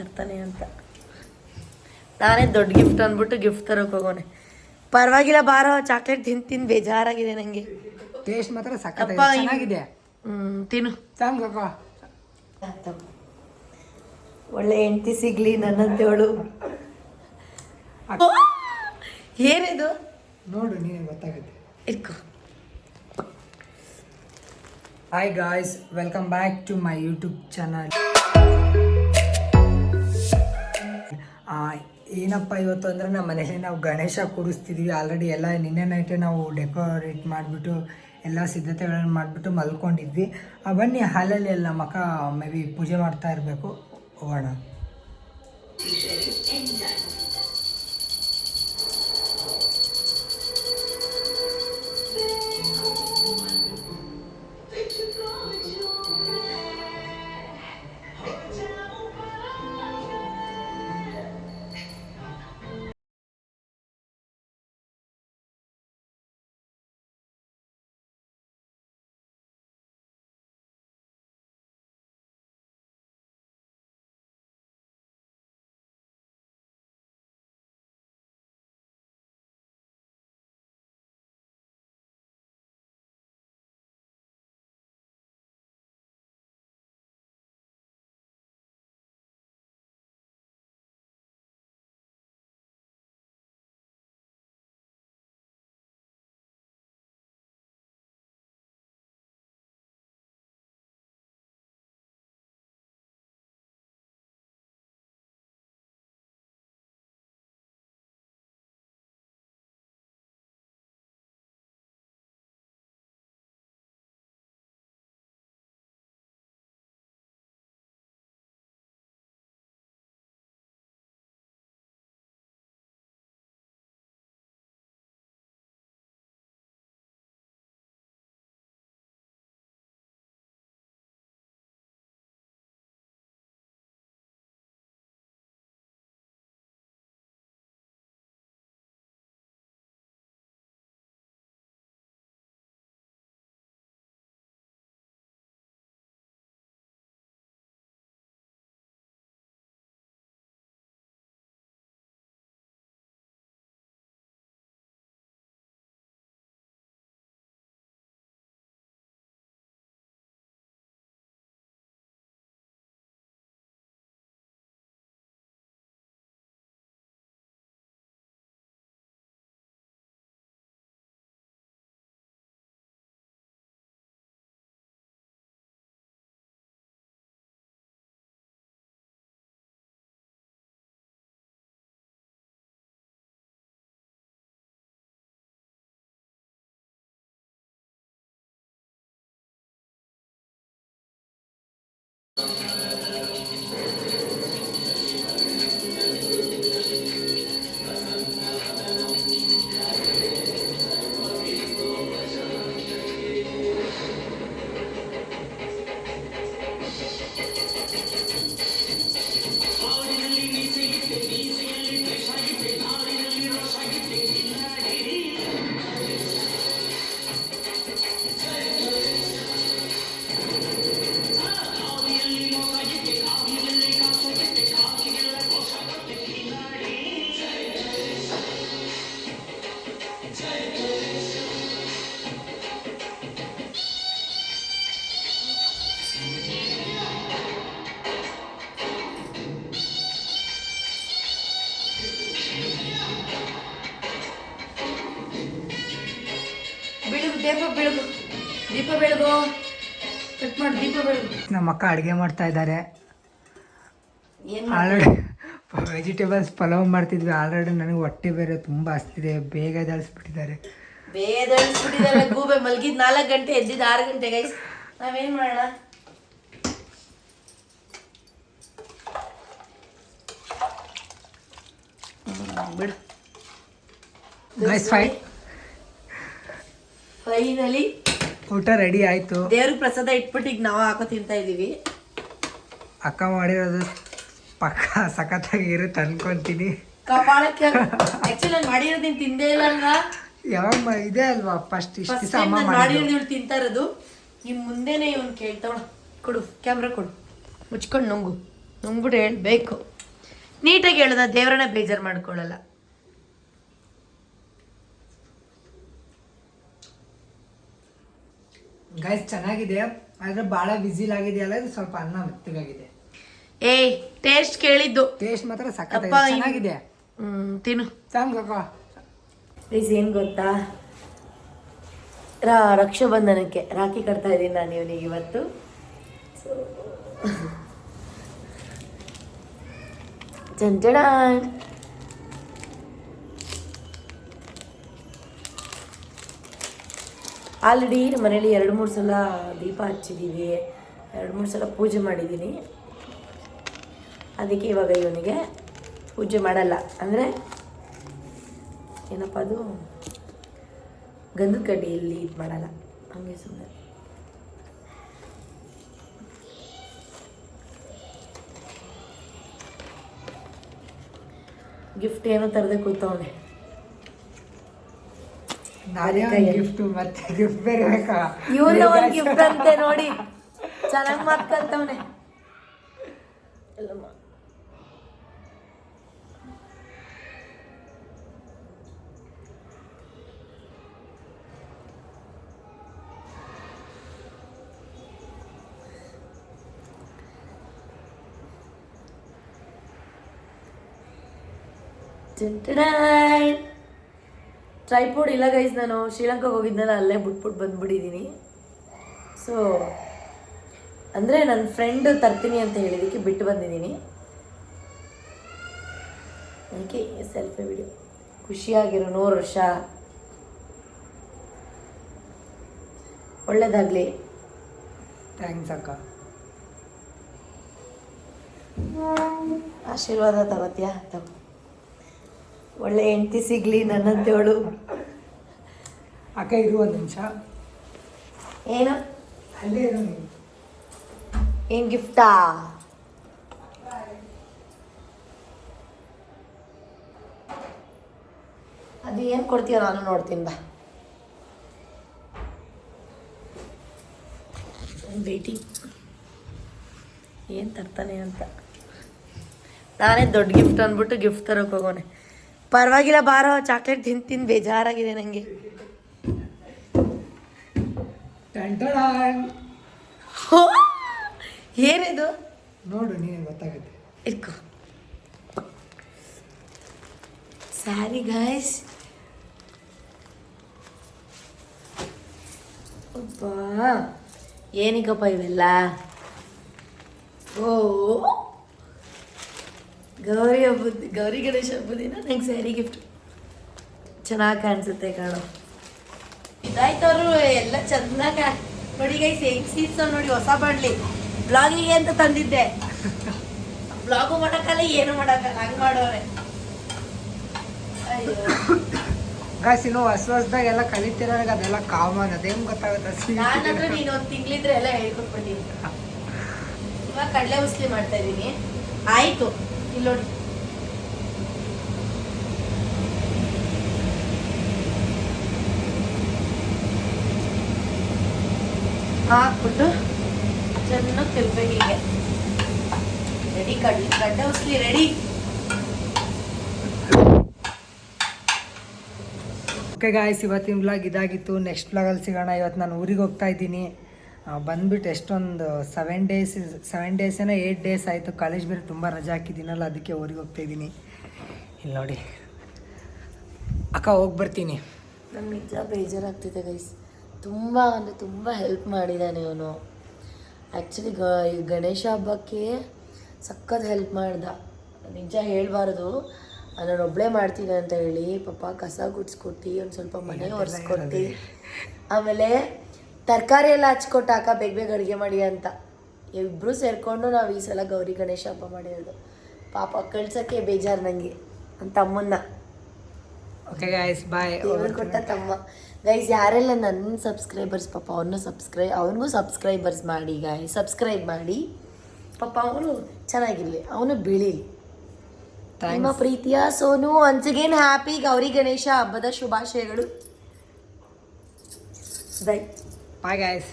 ತರ್ತಾನೆ ಅಂತ ನಾನೇ ದೊಡ್ಡ ಗಿಫ್ಟ್ ಅಂದ್ಬಿಟ್ಟು ಗಿಫ್ಟ್ ತರೋಕೆ ಹೋಗೋನೆ. ಪರವಾಗಿಲ್ಲ ಬಾರೋ, ಚಾಕ್ಲೇಟ್ ತಿಂದು ಬೇಜಾರಾಗಿದೆ ನನಗೆ. ಟೇಸ್ಟ್ ಮಾತ್ರ ಚೆನ್ನಾಗಿದೆ. ತಿನ್ನು. ಸಾಂಗಕ್ಕ ಒಳ್ಳೆ ಹೆಂಡತಿ ಸಿಗ್ಲಿ ನನ್ನಂತೇಳು. ಏನಿದು ನೋಡು, ನೀನೇ ಗೊತ್ತಾಗುತ್ತೆ. ಇಟ್ಕೋ. Hi guys, welcome back to my YouTube channel. ಏನಪ್ಪ ಇವತ್ತು ಅಂದರೆ ನಮ್ಮ ಮನೇಲಿ ನಾವು ಗಣೇಶ ಕೂರಿಸ್ತಿದ್ವಿ. ಆಲ್ರೆಡಿ ಎಲ್ಲ ನಿನ್ನೆ ನೈಟೇ ನಾವು ಡೆಕೋರೇಟ್ ಮಾಡಿಬಿಟ್ಟು ಎಲ್ಲ ಸಿದ್ಧತೆಗಳನ್ನು ಮಾಡಿಬಿಟ್ಟು ಮಲ್ಕೊಂಡಿದ್ವಿ. ಬನ್ನಿ ಹಾಲಲ್ಲಿ ಎಲ್ಲ ಮಕ್ಕ ಮೇ ಬಿ ಪೂಜೆ ಮಾಡ್ತಾ ಇರಬೇಕು. ಹೋಗೋಣ. ದೀಪ ಬೆಳಗು, ಕಟ್ ಮಾಡಿ ದೀಪ ಬೆಳಗು. ನಮ್ಮ ಅಕ್ಕ ಅಡುಗೆ ಮಾಡ್ತಾ ಇದ್ದಾರೆ. ಆಲ್ರೆಡಿ ವೆಜಿಟೇಬಲ್ಸ್ ಪಲಾವ್ ಮಾಡ್ತಿದ್ವಿ. ಆಲ್ರೆಡಿ ನನಗೆ ಹೊಟ್ಟೆ ಬೇರೆ ತುಂಬ ಹಸ್ತಿದೆ. ಬೇಗ ಎದ್ದೇಳಿಸ್ಬಿಟ್ಟಿದ್ದಾರೆ. ಗೂಬೆ ಮಲಗಿದ್ 4 ಗಂಟೆ, ಎದ್ದಿದ್ದು 6 ಗಂಟೆ. ಗೈಸ್, ನಾವೇನ್ ಮಾಡೋಣ? ಬಿಡು. ಫೈನಲಿ ಊಟ ರೆಡಿ ಆಯ್ತು. ದೇವ್ರ ಪ್ರಸಾದ ಇಟ್ಬಿಟ್ಟು ಈಗ ನಾವು ಹಾಕೋ ತಿಂತಾ ಇದೀವಿ. ಅಕ್ಕ ಮಾಡಿರೋದು ಪಕ್ಕ ಸಖತ್ತಾಗಿ ಇರುತ್ತೆ ಅನ್ಕೊಂತೀನಿ. ಕಪಾಳಕ್ಕೆ ಆಕ್ಚುಲಿ ನಾನು ಮಾಡಿರೋದು ನೀನು ತಿಂದೇ ಇಲ್ಲ ಅಲ್ವಾ? ಯಾವಾಗ ಇದೆ ಅಲ್ವಾ ಫಸ್ಟ್ ಇಷ್ಟು ಮಾಡಿರೋದು ಇವಳು ತಿಂತಾ ಇರೋದು. ನಿಮ್ ಮುಂದೆನೆ ಇವನು ಕೇಳ್ತಾವಳ. ಕೊಡು ಕ್ಯಾಮ್ರಾ ಕೊಡು, ಮುಚ್ಕೊಂಡು ನುಂಗ್ಬಿಟ್ಟು ಹೇಳ್ಬೇಕು. ನೀಟಾಗಿ ಹೇಳೋದ, ದೇವ್ರನ್ನ ಬೇಜಾರು ಮಾಡ್ಕೊಳ್ಳಲ್ಲ. ಗೈಸ್ ಚೆನ್ನಾಗಿದೆ, ಆದ್ರೆ ಬಹಳ ಬಿಸಿಲಾಗಿದೆಯಲ್ಲ, ಇದು ಸ್ವಲ್ಪ ಅನ್ನ ಮೆತ್ತಗಾಗಿದೆ. ಏಯ್ ಟೇಸ್ಟ್ ಕೇಳಿದ್ದು, ಟೇಸ್ಟ್ ಮಾತ್ರ ಅಪ್ಪ, ಸಖತ್ತಾಗಿದೆ, ಚೆನ್ನಾಗಿದೆ. ತಿನ್ನು. ಸಾಂಗಕ್ಕ ಪ್ಲೀಸ್. ಏನು ಗೊತ್ತಾ, ರಕ್ಷಾಬಂಧನಕ್ಕೆ ರಾಖಿ ಕಟ್ತಾ ಇದ್ದೀನಿ ನಾನು ಇವನಿಗೆ ಇವತ್ತು. ಜಂಜಡ ಆಲ್ರೆಡಿ ನಮ್ಮ ಮನೇಲಿ 2-3 ಸಲ ದೀಪ ಹಚ್ಚಿದ್ದೀವಿ, 2-3 ಸಲ ಪೂಜೆ ಮಾಡಿದ್ದೀನಿ. ಅದಕ್ಕೆ ಇವಾಗ ಇವನಿಗೆ ಪೂಜೆ ಮಾಡಲ್ಲ, ಅಂದರೆ ಏನಪ್ಪ ಅದು ಗಂಧದ ಕಡ್ಡಿಯಲ್ಲಿ ಇದು ಮಾಡಲ್ಲ, ಹಂಗೆ ಸುಮ್ಮನೆ. ಗಿಫ್ಟ್ ಏನೋ ತರದೆ ಕೂತವನೆ. ಗಿಫ್ಟ್ ಮತ್ತೆ ಗಿಫ್ಟ್ ಬೇರೆ ಬೇಕಾ? ಇವನ್ನ ಒಂದು ಗಿಫ್ಟ್ ಅಂತೆ ನೋಡಿ, ಚೆನ್ನಾಗಿ ಮಾತ್ಕಂತವನೆ. ಟ್ರೈಪೋಡ್ ಇಲ್ಲ ಗೈಸ್, ನಾನು ಶ್ರೀಲಂಕಾಗೆ ಹೋಗಿದ್ನಲ್ಲ, ಅಲ್ಲೇ ಬಿಟ್ಬಿಟ್ಟು ಬಂದ್ಬಿಟ್ಟಿದ್ದೀನಿ. ಸೊ ಅಂದರೆ ನನ್ನ ಫ್ರೆಂಡ್ ತರ್ತೀನಿ ಅಂತ ಹೇಳಿದ್ದಕ್ಕೆ ಬಿಟ್ಟು ಬಂದಿದ್ದೀನಿ. ಅದಕ್ಕೆ ಸೆಲ್ಫಿ ವಿಡಿಯೋ. ಖುಷಿಯಾಗಿರೋ 100 ವರ್ಷ, ಒಳ್ಳೇದಾಗಲಿ. ಥ್ಯಾಂಕ್ಸ್ ಅಕ್ಕ. ಆಶೀರ್ವಾದ ತಗೋತೀಯಾ? ತಗೋ. ಒಳ್ಳೆ ಹೆಂಡತಿ ಸಿಗ್ಲಿ ನನ್ನಂತೇಳು. ಅಕ್ಕ ಇರು ಒಂದು ನಿಮಿಷ. ಏನು ಅಲ್ಲೇ ಇರು ನೀನು. ಏನು ಗಿಫ್ಟಾ? ಅದು ಏನು ಕೊಡ್ತೀಯ ನಾನು ನೋಡ್ತೀನಿ ಬಾ. ವೇಟಿಂಗ್ ಏನು ತರ್ತಾನೆ ಅಂತ. ನಾನೇ ದೊಡ್ಡ ಗಿಫ್ಟ್ ಅಂದ್ಬಿಟ್ಟು ಗಿಫ್ಟ್ ತರೋಕೆ ಹೋಗೋನೆ. ಪರವಾಗಿಲ್ಲ ಬಾರೋ, ಚಾಕ್ಲೇಟ್ ತಿಂದು ಬೇಜಾರಾಗಿದೆ ನನಗೆ. ಏನಿದು ನೋಡು, ನೀನೇ ಗೊತ್ತಾಗುತ್ತೆ. ಇಟ್ಕೋ. ಸ್ಯಾರಿ ಗೈಸ್. ಅಬ್ಬಾ ಏನಿಗಪ್ಪ ಇವೆಲ್ಲ? ಓ ಗೌರಿ ಗಣೇಶ ಹಬ್ಬದಿನ ನಂಗೆ ಸ್ಯಾರಿ ಗಿಫ್ಟ್ ಚೆನ್ನಾಗಿ ಕಾಣಿಸುತ್ತೆ ಕಾಣೋ. ಇದಾಯ್ತವ್ರು ಎಲ್ಲ ಚೆನ್ನಾಗಿ ನೋಡಿ ಗೈಸ್, ಹೆಂಗ್ ಸೀಟ್ಸ್ ನೋಡಿ. ಹೊಸ ಬಾಡ್ಲಿ ಬ್ಲಾಗಿಗೆ ಅಂತ ತಂದಿದ್ದೆ, ಬ್ಲಾಗು ಮಾಡೋಕ್ಕಲ್ಲ ಏನು ಮಾಡೋಕ್ಕಲ್ಲ, ಹಂಗೆ ಮಾಡೋರೆ. ಅಯ್ಯೋ ಗಾಯ್ಸ್, ಇನ್ನು ಹೊಸದಾಗಿ ಎಲ್ಲ ಕಲಿತಿರೋರಿಗೆ ಅದೆಲ್ಲ ಕಾಮನ್, ಅದೇನು ಗೊತ್ತಾಗುತ್ತೆ. ನಾನಂದ್ರೆ ನೀನು ಒಂದು ತಿಂಗಳಿದ್ರೆ ಎಲ್ಲ ಹೇಳ್ಕೊಟ್ಬಿಟ್ಟಿನಿ. ಇವಾಗ ಕಡಲೆ ಉಸ್ಲಿ ಮಾಡ್ತಾ ಇದ್ದೀನಿ. ಆಯ್ತು, ಇಲ್ಲಿ ನೋಡಿ. ಹಾಕ್ಬಿಟ್ಟು ಚೆನ್ನಾಗಿ ತಿರ್ಬೇಕು. ಹೀಗೆ ರೆಡಿ, ಕಡಲೆ ಉಸ್ಲಿ ರೆಡಿ. ಓಕೆ ಗಾಯ್ಸ್, ಇವತ್ತಿನ ಬ್ಲಾಗ್ ಇದಾಗಿತ್ತು. ನೆಕ್ಸ್ಟ್ ಬ್ಲಾಗಲ್ಲಿ ಸಿಗೋಣ. ಇವತ್ತು ನಾನು ಊರಿಗೆ ಹೋಗ್ತಾ ಇದ್ದೀನಿ. ಬಂದುಬಿಟ್ಟು ಎಷ್ಟೊಂದು 7 ಡೇಸ್ ಏನೋ 8 ಡೇಸ್ ಆಯಿತು. ಕಾಲೇಜ್ ಬೇರೆ ತುಂಬ ರಜೆ ಹಾಕಿದ್ದೀನಲ್ಲ, ಅದಕ್ಕೆ ಊರಿಗೆ ಹೋಗ್ತಾ ಇದ್ದೀನಿ. ಇಲ್ಲಿ ನೋಡಿ ಅಕ್ಕ, ಹೋಗಿ ಬರ್ತೀನಿ. ನಮ್ಗೆ ನಿಜ ಬೇಜಾರಾಗ್ತಿದೆ ಗೈಸ್. ತುಂಬ ಅಂದರೆ ತುಂಬ ಹೆಲ್ಪ್ ಮಾಡಿದ್ದಾನೆ ಅವನು. ಆ್ಯಕ್ಚುಲಿ ಗಣೇಶ ಹಬ್ಬಕ್ಕೆ ಸಖತ್ ಹೆಲ್ಪ್ ಮಾಡ್ದ. ನಿಜ ಹೇಳಬಾರ್ದು, ನಾನು ಒಬ್ಬಳೇ ಮಾಡ್ತೀನಿ ಅಂತ ಹೇಳಿ ಪಾಪ ಕಸ ಗುಡ್ಸ್ಕೊಟ್ಟು, ಒಂದು ಸ್ವಲ್ಪ ಮನೆ ಒರೆಸ್ಕೊಟ್ಟು, ಆಮೇಲೆ ತರಕಾರಿ ಎಲ್ಲ ಹಚ್ಕೊಟ್ಟು ಅಕ್ಕ ಬೇಗ ಬೇಗ ಅಡುಗೆ ಮಾಡಿ ಅಂತ. ಇಬ್ಬರು ಸೇರಿಕೊಂಡು ನಾವು ಈ ಸಲ ಗೌರಿ ಗಣೇಶ ಹಬ್ಬ ಮಾಡಿರೋದು. ಪಾಪ ಕಳ್ಸೋಕ್ಕೆ ಬೇಜಾರು ನನಗೆ ನನ್ನ ತಮ್ಮನ್ನ. ಓಕೆ ಗೈಸ್, ಬಾಯ್. ದೇವರು ಕೊಟ್ಟ ತಮ್ಮ. ಗೈಸ್, ಯಾರೆಲ್ಲ ನನ್ನ ಸಬ್ಸ್ಕ್ರೈಬರ್ಸ್ ಪಾಪ ಅವನಿಗೂ ಸಬ್ಸ್ಕ್ರೈಬರ್ಸ್ ಮಾಡಿ ಗೈಸ್. ಸಬ್ಸ್ಕ್ರೈಬ್ ಮಾಡಿ ಪಾಪ, ಅವನು ಚೆನ್ನಾಗಿರಲಿ, ಅವನು ಬೆಳೀಲಿ. ನಿಮ್ಮ ಪ್ರೀತಿಯ Sonu. Once again happy Gauri Ganesha ಹಬ್ಬದ ಶುಭಾಶಯಗಳು. Bye guys.